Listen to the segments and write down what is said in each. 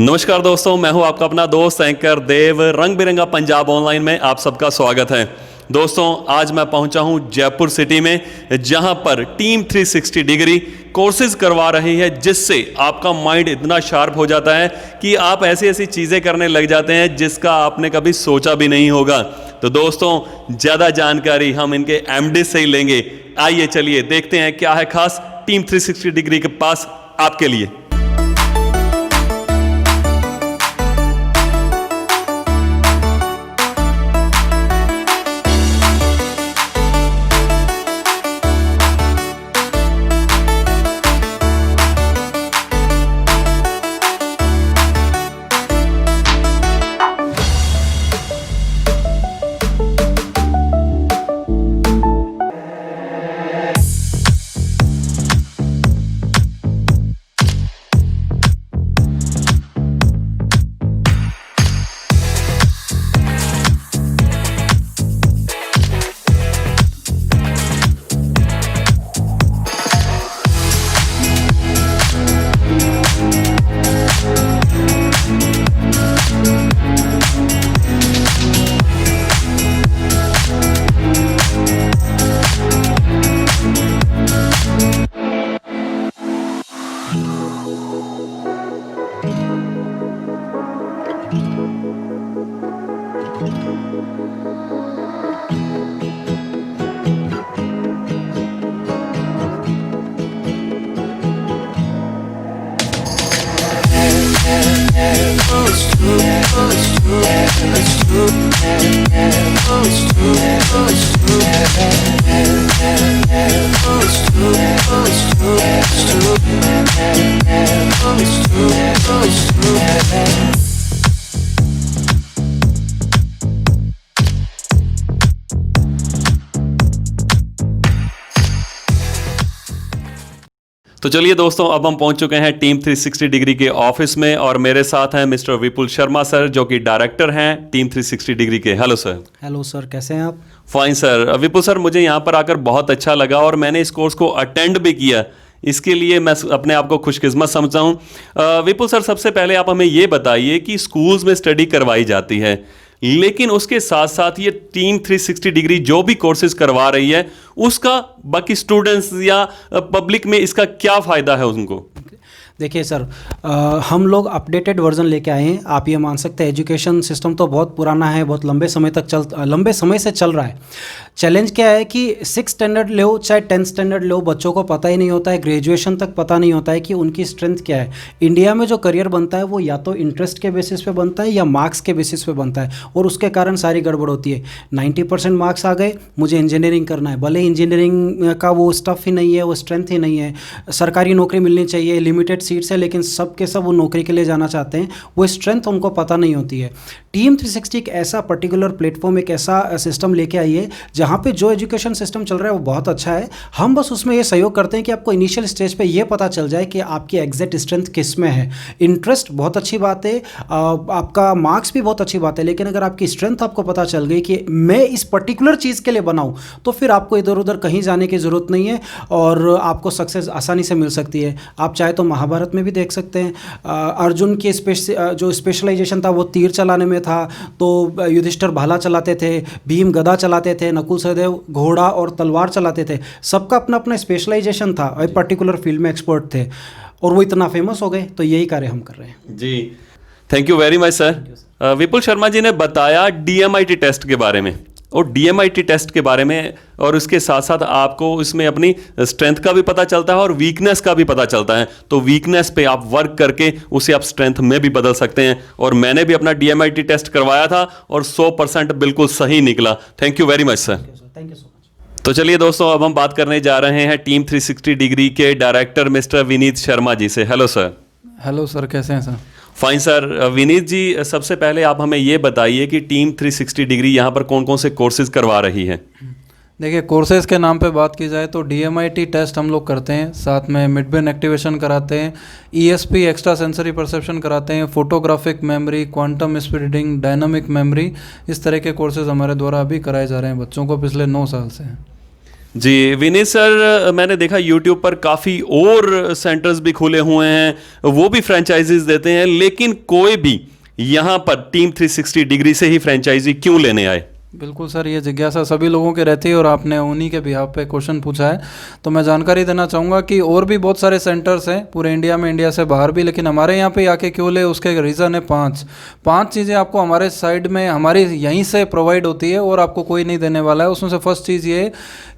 नमस्कार दोस्तों, मैं हूं आपका अपना दोस्त एंकर देव। रंग बिरंगा पंजाब ऑनलाइन में आप सबका स्वागत है। दोस्तों, आज मैं पहुंचा हूं जयपुर सिटी में, जहां पर टीम 360 डिग्री कोर्सेज करवा रही है, जिससे आपका माइंड इतना शार्प हो जाता है कि आप ऐसी ऐसी चीज़ें करने लग जाते हैं जिसका आपने कभी सोचा भी नहीं होगा। तो दोस्तों, ज़्यादा जानकारी हम इनके एमडी से ही लेंगे। आइए चलिए देखते हैं क्या है खास टीम 360 डिग्री के पास आपके लिए। तो चलिए दोस्तों, अब हम पहुंच चुके हैं टीम 360 डिग्री के ऑफिस में और मेरे साथ हैं मिस्टर विपुल शर्मा सर, जो कि डायरेक्टर हैं टीम 360 डिग्री के। Hello sir. हेलो सर, कैसे हैं आप? Fine sir. विपुल सर, मुझे यहाँ पर आकर बहुत अच्छा लगा और मैंने इस कोर्स को अटेंड भी किया। इसके लिए मैं अपने आप को खुशकिस्मत समझता हूँ। विपुल सर, सबसे पहले आप हमें ये बताइए कि स्कूल्स में स्टडी करवाई जाती है, लेकिन उसके साथ साथ ये टीम 360 डिग्री जो भी कोर्सेज करवा रही है, उसका बाकी स्टूडेंट्स या पब्लिक में इसका क्या फ़ायदा है उनको? देखिए सर, हम लोग अपडेटेड वर्जन लेके आए हैं। आप ये मान सकते हैं एजुकेशन सिस्टम तो बहुत पुराना है, बहुत लंबे समय से चल रहा है। चैलेंज क्या है कि 6 स्टैंडर्ड लो चाहे 10 स्टैंडर्ड लो, बच्चों को पता ही नहीं होता है, ग्रेजुएशन तक पता नहीं होता है कि उनकी स्ट्रेंथ क्या है। इंडिया में जो करियर बनता है वो या तो इंटरेस्ट के बेसिस पे बनता है या मार्क्स के बेसिस पे बनता है, और उसके कारण सारी गड़बड़ होती है। 90% मार्क्स आ गए, मुझे इंजीनियरिंग करना है, भले इंजीनियरिंग का वो स्टफ़ ही नहीं है, वो स्ट्रेंथ ही नहीं है। सरकारी नौकरी मिलनी चाहिए, लिमिटेड सीट्स है, लेकिन सब के सब वो नौकरी के लिए जाना चाहते हैं, वो स्ट्रेंथ उनको पता नहीं होती है। टीम 360 एक ऐसा पर्टिकुलर प्लेटफॉर्म, एक ऐसा सिस्टम लेके आई है जहाँ पे जो एजुकेशन सिस्टम चल रहा है वो बहुत अच्छा है। हम बस उसमें ये सहयोग करते हैं कि आपको इनिशियल स्टेज पे ये पता चल जाए कि आपकी एग्जैक्ट स्ट्रेंथ किस में है। इंटरेस्ट बहुत अच्छी बात है, आपका मार्क्स भी बहुत अच्छी बात है, लेकिन अगर आपकी स्ट्रेंथ आपको पता चल गई कि मैं इस पर्टिकुलर चीज़ के लिए बनाऊँ, तो फिर आपको इधर उधर कहीं जाने की ज़रूरत नहीं है और आपको सक्सेस आसानी से मिल सकती है। आप चाहे तो महाभारत में भी देख सकते हैं, अर्जुन की जो स्पेशलाइजेशन था वो तीर चलाने में था, तो युधिष्ठिर भाला चलाते थे, भीम गदा चलाते थे, नकुल सहदेव घोड़ा और तलवार चलाते थे। सबका अपना अपना स्पेशलाइजेशन था, एक पर्टिकुलर फील्ड में एक्सपर्ट थे और वो इतना फेमस हो गए। तो यही कार्य हम कर रहे हैं जी। Thank you very much sir. Vipul Sharma ji ने बताया DMIT टेस्ट के बारे में, और DMIT टेस्ट के बारे में, और उसके साथ साथ आपको इसमें अपनी स्ट्रेंथ का भी पता चलता है और वीकनेस का भी पता चलता है। तो वीकनेस पे आप वर्क करके उसे आप स्ट्रेंथ में भी बदल सकते हैं। और मैंने भी अपना DMIT टेस्ट करवाया था और 100% बिल्कुल सही निकला। Thank you very much sir. Thank you so much. तो चलिए दोस्तों, अब हम बात करने जा रहे हैं टीम 360 डिग्री के डायरेक्टर मिस्टर विनीत शर्मा जी से। Hello sir. हेलो सर, कैसे हैं sir? Fine sir. Vineet ji, सबसे पहले आप हमें ये बताइए कि टीम 360 डिग्री यहाँ पर कौन कौन से कोर्सेज करवा रही है? देखिए, कोर्सेज़ के नाम पे बात की जाए तो DMIT टेस्ट हम लोग करते हैं, साथ में मिड ब्रेन एक्टिवेशन कराते हैं, ESP एक्स्ट्रा सेंसरी परसेप्शन कराते हैं, photographic memory, quantum speed reading, dynamic memory, इस तरह के कोर्सेज़ हमारे द्वारा अभी कराए जा रहे हैं बच्चों को पिछले 9 साल से। जी विनीत सर, मैंने देखा यूट्यूब पर काफ़ी और सेंटर्स भी खुले हुए हैं, वो भी फ्रेंचाइजीज देते हैं, लेकिन कोई भी यहाँ पर टीम 360 डिग्री से ही फ्रेंचाइजी क्यों लेने आए? बिल्कुल सर, ये जिज्ञासा सभी लोगों की रहती है और आपने उन्हीं के बिहाफ पे क्वेश्चन पूछा है। तो मैं जानकारी देना चाहूँगा कि और भी बहुत सारे सेंटर्स हैं पूरे इंडिया में, इंडिया से बाहर भी, लेकिन हमारे यहाँ पे आके क्यों ले, उसके रीज़न है पांच चीज़ें आपको हमारे साइड में हमारी यहीं से प्रोवाइड होती है और आपको कोई नहीं देने वाला है। उसमें से फर्स्ट चीज़ ये है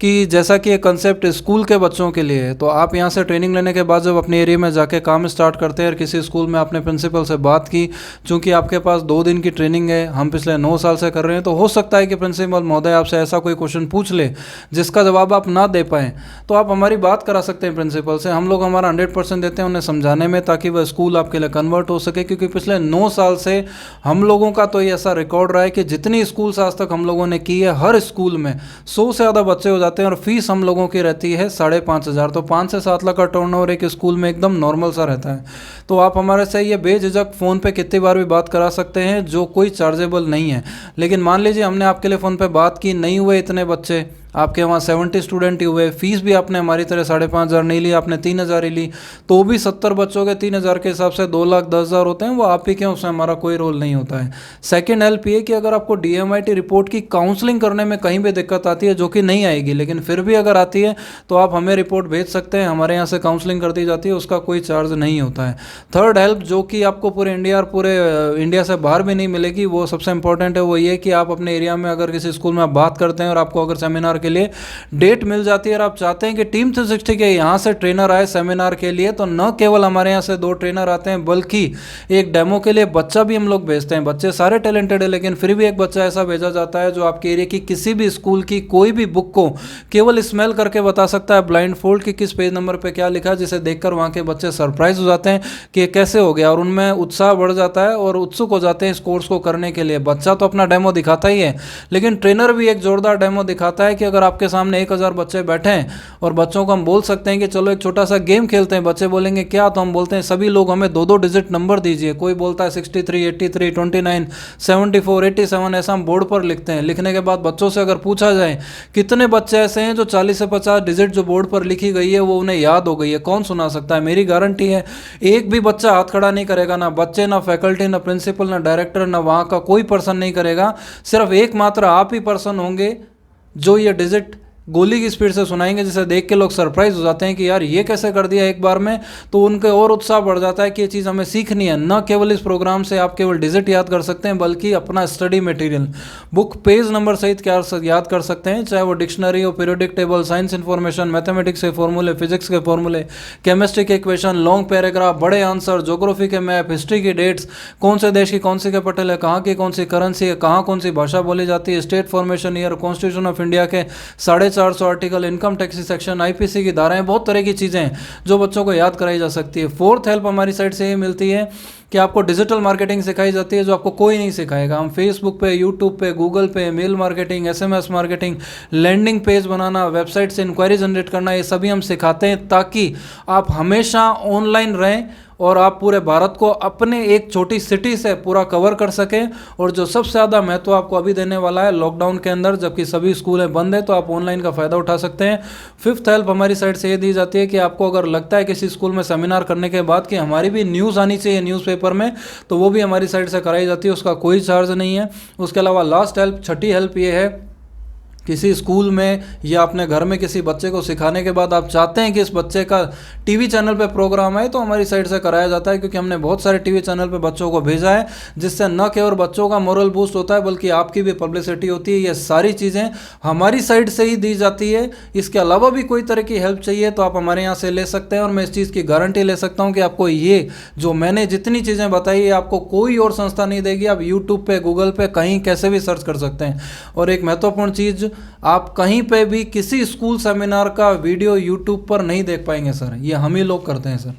कि जैसा कि ये कंसेप्ट स्कूल के बच्चों के लिए है, तो आप यहाँ से ट्रेनिंग लेने के बाद जब अपने एरिया में जाके काम स्टार्ट करते हैं और किसी स्कूल में आपने प्रिंसिपल से बात की, चूँकि आपके पास 2 दिन की ट्रेनिंग है, हम पिछले 9 साल से कर रहे हैं, तो हो सकता है कि प्रिंसिपल महोदय आपसे ऐसा कोई क्वेश्चन पूछ ले जिसका जवाब आप ना दे पाएँ, तो आप हमारी बात करा सकते हैं प्रिंसिपल से। हम लोग हमारा 100% देते हैं उन्हें समझाने में, ताकि वह स्कूल आपके लिए कन्वर्ट हो सके। क्योंकि पिछले 9 साल से हम लोगों का तो ये ऐसा रिकॉर्ड रहा है कि जितनी स्कूल्स आज तक हम लोगों ने की है, हर स्कूल में 100 से ज़्यादा बच्चे हो जाते हैं और फीस हम लोगों की रहती है 5,500। तो 5 से 7 लाख का टर्नओवर एक स्कूल में एकदम नॉर्मल सा रहता है। तो आप हमारे से ये बेझिझक फ़ोन पे कितनी बार भी बात करा सकते हैं, जो कोई चार्जेबल नहीं है। लेकिन मान लीजिए हमने आपके लिए फ़ोन पे बात की, नहीं हुए इतने बच्चे, आपके वहाँ 70 स्टूडेंट ही हुए, फीस भी आपने हमारी तरह 5,500 नहीं ली, आपने 3,000 ही ली, तो भी 70 बच्चों के 3,000 के हिसाब से 2,10,000 होते हैं। वो आप ही के, उसमें हमारा कोई रोल नहीं होता है। सेकंड हेल्प ये कि अगर आपको DMIT रिपोर्ट की काउंसलिंग करने में कहीं भी दिक्कत आती है, जो कि नहीं आएगी, लेकिन फिर भी अगर आती है तो आप हमें रिपोर्ट भेज सकते हैं, हमारे यहाँ से काउंसलिंग कर दी जाती है, उसका कोई चार्ज नहीं होता है। थर्ड हेल्प जो कि आपको पूरे इंडिया और पूरे इंडिया से बाहर भी नहीं मिलेगी, वो सबसे इंपॉर्टेंट है, वो ये कि आप अपने एरिया में अगर किसी स्कूल में आप बात करते हैं और आपको अगर सेमिनार के लिए डेट मिल जाती है और आप चाहते हैं कि टीम 360 के यहाँ से ट्रेनर आए सेमिनार के लिए, तो न केवल हमारे यहाँ से 2 ट्रेनर आते हैं, बल्कि एक डेमो के लिए बच्चा भी हम लोग भेजते हैं। बच्चे सारे टैलेंटेड है, लेकिन फिर भी एक बच्चा ऐसा भेजा जाता है जो आपके एरिया की किसी भी स्कूल की कोई भी बुक को केवल स्मेल करके बता सकता है ब्लाइंड फोल्ड कि किस पेज नंबर पर क्या लिखा है, जिसे देखकर वहाँ के बच्चे सरप्राइज हो जाते हैं कि कैसे हो गया, और उनमें उत्साह बढ़ जाता है और उत्सुक हो जाते हैं इस कोर्स को करने के लिए। बच्चा तो अपना डेमो दिखाता ही है, लेकिन ट्रेनर भी एक जोरदार डेमो दिखाता है कि अगर आपके सामने 1,000 बच्चे बैठे हैं और बच्चों को हम बोल सकते हैं कि चलो एक छोटा सा गेम खेलते हैं, बच्चे बोलेंगे क्या, तो हम बोलते हैं सभी लोग हमें 2-2 डिजिट नंबर दीजिए। कोई बोलता है 63, 83, 29, 74, 87, ऐसा हम बोर्ड पर लिखते हैं। लिखने के बाद बच्चों से अगर पूछा जाए कितने बच्चे ऐसे हैं जो 40 से 50 डिजिट जो बोर्ड पर लिखी गई है वो उन्हें याद हो गई है, कौन सुना सकता है? मेरी गारंटी है एक भी बच्चा हाथ खड़ा नहीं करेगा, ना बच्चे, ना फैकल्टी, ना प्रिंसिपल, ना डायरेक्टर, ना वहाँ का कोई पर्सन नहीं करेगा। सिर्फ एकमात्र आप ही पर्सन होंगे जो ये डिजिट गोली की स्पीड से सुनाएंगे, जिसे देख के लोग सरप्राइज हो जाते हैं कि यार ये कैसे कर दिया एक बार में। तो उनके और उत्साह बढ़ जाता है कि ये चीज़ हमें सीखनी है। न केवल इस प्रोग्राम से आप केवल डिजिट याद कर सकते हैं, बल्कि अपना study material book page number सहित क्या याद कर सकते हैं, चाहे वो डिक्शनरी हो, periodic table, science information, mathematics के फॉर्मूले, फिजिक्स के फॉर्मूले, केमिस्ट्री के इक्वेशन, लॉन्ग पैराग्राफ, बड़े आंसर, ज्योग्राफी के मैप, हिस्ट्री की डेट्स, कौन से देश की कौन सी कैपिटल है, कहाँ की कौन सी करेंसी है, कहाँ कौन सी भाषा बोली जाती है, state formation year, constitution of India के 450 article, income tax section, IPC की धाराएं, बहुत तरह की चीज़ें हैं जो बच्चों को याद कराई जा सकती है। फोर्थ हेल्प हमारी साइड से ये मिलती है कि आपको डिजिटल मार्केटिंग सिखाई जाती है, जो आपको कोई नहीं सिखाएगा। हम फेसबुक पे, यूट्यूब पे, गूगल पे, mail marketing, SMS marketing, landing page बनाना, वेबसाइट से इंक्वायरी जनरेट करना, ये सभी हम सिखाते हैं ताकि आप हमेशा ऑनलाइन रहें और आप पूरे भारत को अपने एक छोटी सिटी से पूरा कवर कर सकें। और जो सबसे ज़्यादा महत्व आपको अभी देने वाला है लॉकडाउन के अंदर, जबकि सभी स्कूलें बंद है, तो आप ऑनलाइन का फ़ायदा उठा सकते हैं। फिफ्थ हेल्प हमारी साइड से ये दी जाती है कि आपको अगर लगता है किसी स्कूल में सेमिनार करने के बाद कि हमारी भी न्यूज़ आनी चाहिए न्यूज़पेपर में, तो वो भी हमारी साइड से कराई जाती है, उसका कोई चार्ज नहीं है। उसके अलावा लास्ट हेल्प, छठी हेल्प ये है, किसी स्कूल में या अपने घर में किसी बच्चे को सिखाने के बाद आप चाहते हैं कि इस बच्चे का टीवी चैनल पे प्रोग्राम है, तो हमारी साइड से कराया जाता है, क्योंकि हमने बहुत सारे टीवी चैनल पे बच्चों को भेजा है, जिससे न केवल बच्चों का मोरल बूस्ट होता है बल्कि आपकी भी पब्लिसिटी होती है। ये सारी चीज़ें हमारी साइड से ही दी जाती है। इसके अलावा भी कोई तरह की हेल्प चाहिए तो आप हमारे यहाँ से ले सकते हैं, और मैं इस चीज़ की गारंटी ले सकता हूँ कि आपको ये जो मैंने जितनी चीज़ें बताई है आपको कोई और संस्था नहीं देगी। आप यूट्यूब पे, गूगल पे, कहीं कैसे भी सर्च कर सकते हैं। और एक महत्वपूर्ण चीज़, आप कहीं पे भी किसी स्कूल सेमिनार का वीडियो यूट्यूब पर नहीं देख पाएंगे सर, ये हम ही लोग करते हैं sir.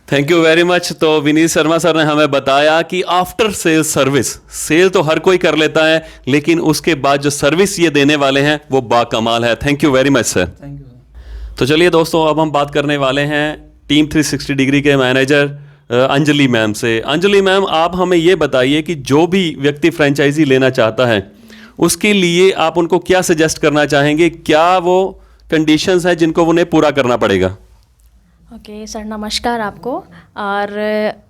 Thank you very much. तो विनीत शर्मा सर ने हमें बताया कि आफ्टर सेल सर्विस, सेल तो हर कोई कर लेता है, लेकिन उसके बाद जो सर्विस ये देने वाले हैं वो बाकमाल है। Thank you very much sir. Thank you sir. तो चलिए दोस्तों, अब हम बात करने वाले हैं टीम 360 डिग्री के मैनेजर अंजलि मैम से। अंजलि मैम, आप हमें ये बताइए कि जो भी व्यक्ति फ्रेंचाइजी लेना चाहता है उसके लिए आप उनको क्या सजेस्ट करना चाहेंगे? क्या वो कंडीशंस हैं जिनको उन्हें पूरा करना पड़ेगा? ओके सर, नमस्कार आपको। और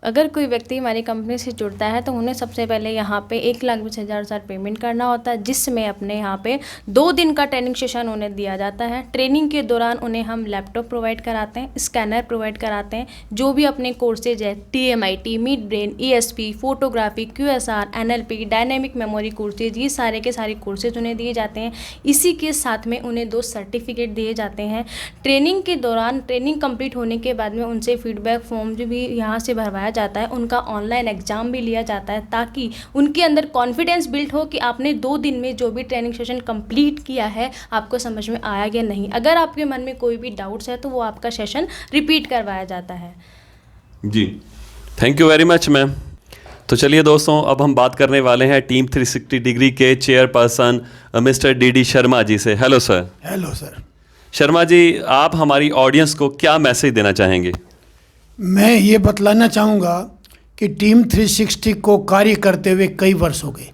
अगर कोई व्यक्ति हमारी कंपनी से जुड़ता है तो उन्हें सबसे पहले यहाँ पे 1,20,000 पेमेंट करना होता है, जिसमें अपने यहाँ पे 2 दिन का ट्रेनिंग सेशन उन्हें दिया जाता है। ट्रेनिंग के दौरान उन्हें हम लैपटॉप प्रोवाइड कराते हैं, स्कैनर प्रोवाइड कराते हैं, जो भी अपने कोर्सेज है TMIT, mid brain, ESP, photography, QSR, NLP, dynamic memory courses, ये सारे के सारे कोर्सेज उन्हें दिए जाते हैं। इसी के साथ में उन्हें 2 सर्टिफिकेट दिए जाते हैं। ट्रेनिंग के दौरान ट्रेनिंग कंप्लीट होने के बाद में उनसे फीडबैक फॉर्म जो भी यहाँ से भरवाया जाता है, उनका ऑनलाइन एग्जाम भी लिया जाता है, ताकि उनके अंदर कॉन्फिडेंस बिल्ड हो कि आपने 2 दिन में जो भी ट्रेनिंग सेशन कंप्लीट किया है आपको समझ में आया या नहीं। अगर आपके मन में कोई भी डाउट्स है तो वो आपका सेशन रिपीट करवाया जाता है। जी, thank you very much ma'am. तो चलिए दोस्तों, अब हम बात करने वाले हैं टीम 360 डिग्री के chairperson mister DD Sharma ji से। Hello sir. Hello sir. Sharma ji, आप हमारी ऑडियंस को क्या मैसेज देना चाहेंगे? मैं ये बतलाना चाहूँगा कि टीम 360 को कार्य करते हुए कई वर्ष हो गए।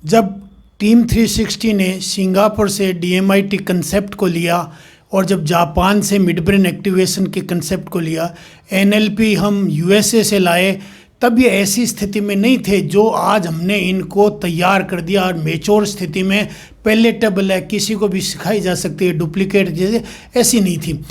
जब टीम 360 ने सिंगापुर से DMIT कंसेप्ट को लिया और जब जापान से मिड ब्रेन एक्टिवेशन के कंसेप्ट को लिया, NLP हम USA से लाए, तब ये ऐसी स्थिति में नहीं थे जो आज हमने इनको तैयार कर दिया और मेच्योर स्थिति में पैलेटेबल है, किसी को भी सिखाई जा सकती है, डुप्लीकेट जैसे ऐसी नहीं थी।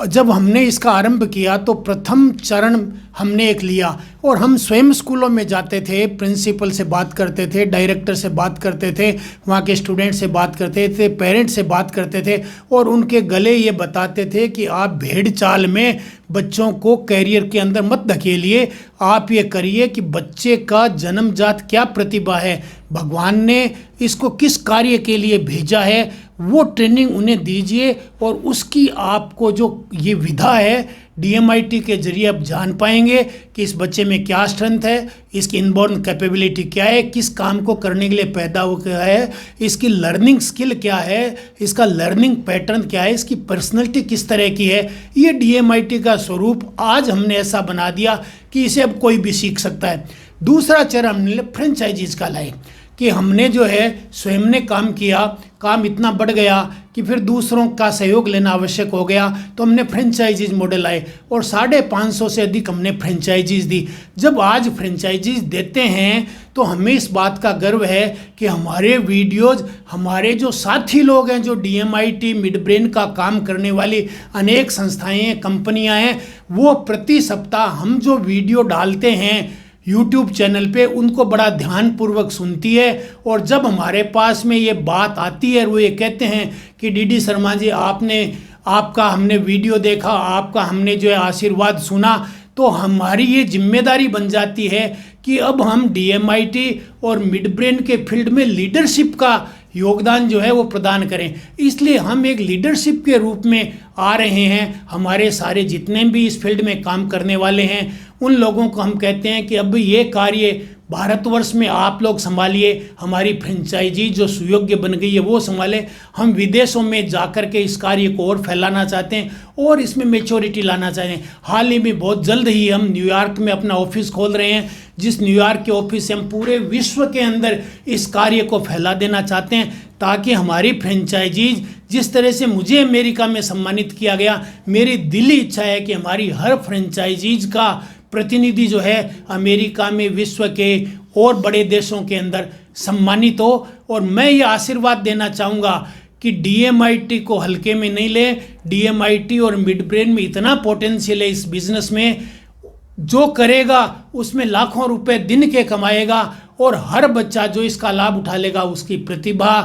जब हमने इसका आरंभ किया तो प्रथम चरण हमने एक लिया और हम स्वयं स्कूलों में जाते थे, प्रिंसिपल से बात करते थे, डायरेक्टर से बात करते थे, वहाँ के स्टूडेंट से बात करते थे, पेरेंट्स से बात करते थे और उनके गले ये बताते थे कि आप भेड़ चाल में बच्चों को कैरियर के अंदर मत धकेलिए, आप ये करिए कि बच्चे का जन्मजात क्या प्रतिभा है, भगवान ने इसको किस कार्य के लिए भेजा है, वो ट्रेनिंग उन्हें दीजिए और उसकी आपको जो ये विधा है DMIT के जरिए आप जान पाएंगे कि इस बच्चे में क्या स्ट्रेंथ है, इसकी इनबॉर्न कैपेबिलिटी क्या है, किस काम को करने के लिए पैदा हो गया है, इसकी लर्निंग स्किल क्या है, इसका लर्निंग पैटर्न क्या है, इसकी पर्सनैलिटी किस तरह की है। ये DMIT का स्वरूप आज हमने ऐसा बना दिया कि इसे अब कोई भी सीख सकता है। दूसरा चरण हमने फ्रेंचाइजीज का लाए कि हमने जो है स्वयं ने काम किया, काम इतना बढ़ गया कि फिर दूसरों का सहयोग लेना आवश्यक हो गया, तो हमने फ्रेंचाइजीज मॉडल आए और 550 से अधिक हमने फ्रेंचाइजीज दी। जब आज फ्रेंचाइजीज देते हैं तो हमें इस बात का गर्व है कि हमारे वीडियोज, हमारे जो साथी लोग हैं, जो DMIT मिड ब्रेन का काम करने वाली अनेक संस्थाएं हैं, कंपनियां हैं, वो प्रति सप्ताह हम जो वीडियो डालते हैं YouTube चैनल पे उनको बड़ा ध्यानपूर्वक सुनती है। और जब हमारे पास में ये बात आती है, वो ये कहते हैं कि DD शर्मा जी, आपका हमने वीडियो देखा, आपका हमने जो है आशीर्वाद सुना, तो हमारी ये जिम्मेदारी बन जाती है कि अब हम DMIT और मिड ब्रेन के फील्ड में लीडरशिप का योगदान जो है वो प्रदान करें। इसलिए हम एक लीडरशिप के रूप में आ रहे हैं। हमारे सारे जितने भी इस फील्ड में काम करने वाले हैं उन लोगों को हम कहते हैं कि अब ये कार्य भारतवर्ष में आप लोग संभालिए, हमारी फ्रेंचाइजी जो सुयोग्य बन गई है वो संभाले। हम विदेशों में जाकर के इस कार्य को और फैलाना चाहते हैं और इसमें मैच्योरिटी लाना चाहते हैं। हाल ही में बहुत जल्द ही हम न्यूयॉर्क में अपना ऑफिस खोल रहे हैं, जिस न्यूयॉर्क के ऑफिस से हम पूरे विश्व के अंदर इस कार्य को फैला देना चाहते हैं, ताकि हमारी फ्रेंचाइजीज, जिस तरह से मुझे अमेरिका में सम्मानित किया गया, मेरी दिली इच्छा है कि हमारी हर फ्रेंचाइजीज का प्रतिनिधि जो है अमेरिका में, विश्व के और बड़े देशों के अंदर सम्मानित हो। और मैं ये आशीर्वाद देना चाहूँगा कि DMIT को हल्के में नहीं ले। DMIT और मिड ब्रेन में इतना पोटेंशियल है इस बिजनेस में, जो करेगा उसमें लाखों रुपए दिन के कमाएगा और हर बच्चा जो इसका लाभ उठा लेगा उसकी प्रतिभा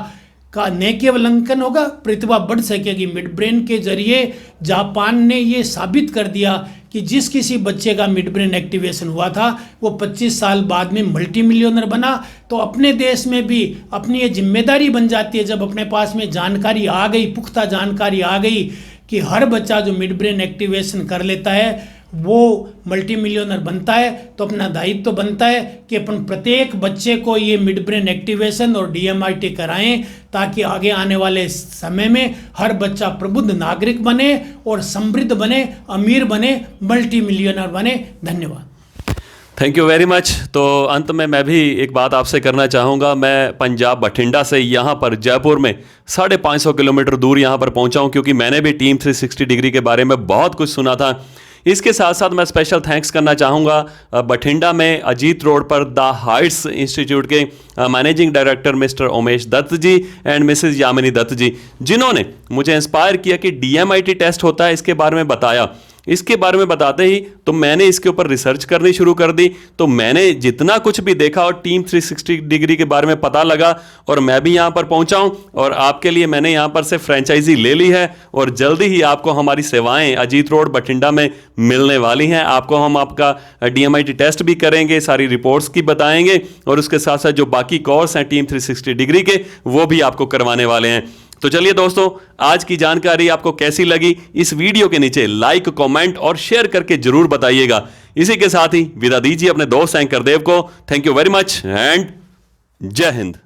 का न केवल अंकन होगा, प्रतिभा बढ़ सकेगी। मिड ब्रेन के जरिए जापान ने ये साबित कर दिया कि जिस किसी बच्चे का मिड ब्रेन एक्टिवेशन हुआ था वो 25 साल बाद में मल्टी मिलियनर बना। तो अपने देश में भी अपनी ये जिम्मेदारी बन जाती है, जब अपने पास में जानकारी आ गई, पुख्ता जानकारी आ गई कि हर बच्चा जो मिड ब्रेन एक्टिवेशन कर लेता है वो मल्टी मिलियनर बनता है, तो अपना दायित्व तो बनता है कि अपन प्रत्येक बच्चे को ये मिड ब्रेन एक्टिवेशन और DMIT कराएं, ताकि आगे आने वाले समय में हर बच्चा प्रबुद्ध नागरिक बने और समृद्ध बने, अमीर बने, मल्टी मिलियनर बने। धन्यवाद। Thank you very much. तो अंत में मैं भी एक बात आपसे करना चाहूँगा। मैं पंजाब बठिंडा से यहाँ पर जयपुर में 550 किलोमीटर दूर यहाँ पर पहुँचा हूँ, क्योंकि मैंने भी टीम 360 डिग्री के बारे में बहुत कुछ सुना था। इसके साथ साथ मैं स्पेशल थैंक्स करना चाहूँगा बठिंडा में अजीत रोड पर द हाइट्स इंस्टीट्यूट के managing director mister Umesh Dutt ji and mrs Yamini Dutt ji, जिन्होंने मुझे इंस्पायर किया कि DMIT टेस्ट होता है, इसके बारे में बताया। इसके बारे में बताते ही तो मैंने इसके ऊपर रिसर्च करनी शुरू कर दी। तो मैंने जितना कुछ भी देखा और टीम 360 डिग्री के बारे में पता लगा, और मैं भी यहाँ पर पहुँचा हूँ और आपके लिए मैंने यहाँ पर से फ्रेंचाइजी ले ली है, और जल्दी ही आपको हमारी सेवाएं अजीत रोड बठिंडा में मिलने वाली हैं। आपको हम आपका DMIT टेस्ट भी करेंगे, सारी रिपोर्ट्स की बताएंगे, और उसके साथ साथ जो बाकी कोर्स हैं टीम 360 डिग्री के वो भी आपको करवाने वाले हैं। तो चलिए दोस्तों, आज की जानकारी आपको कैसी लगी, इस वीडियो के नीचे लाइक, कमेंट और शेयर करके जरूर बताइएगा। इसी के साथ ही विदा दीजिए अपने दोस्त एंकर देव को। Thank you very much and जय हिंद।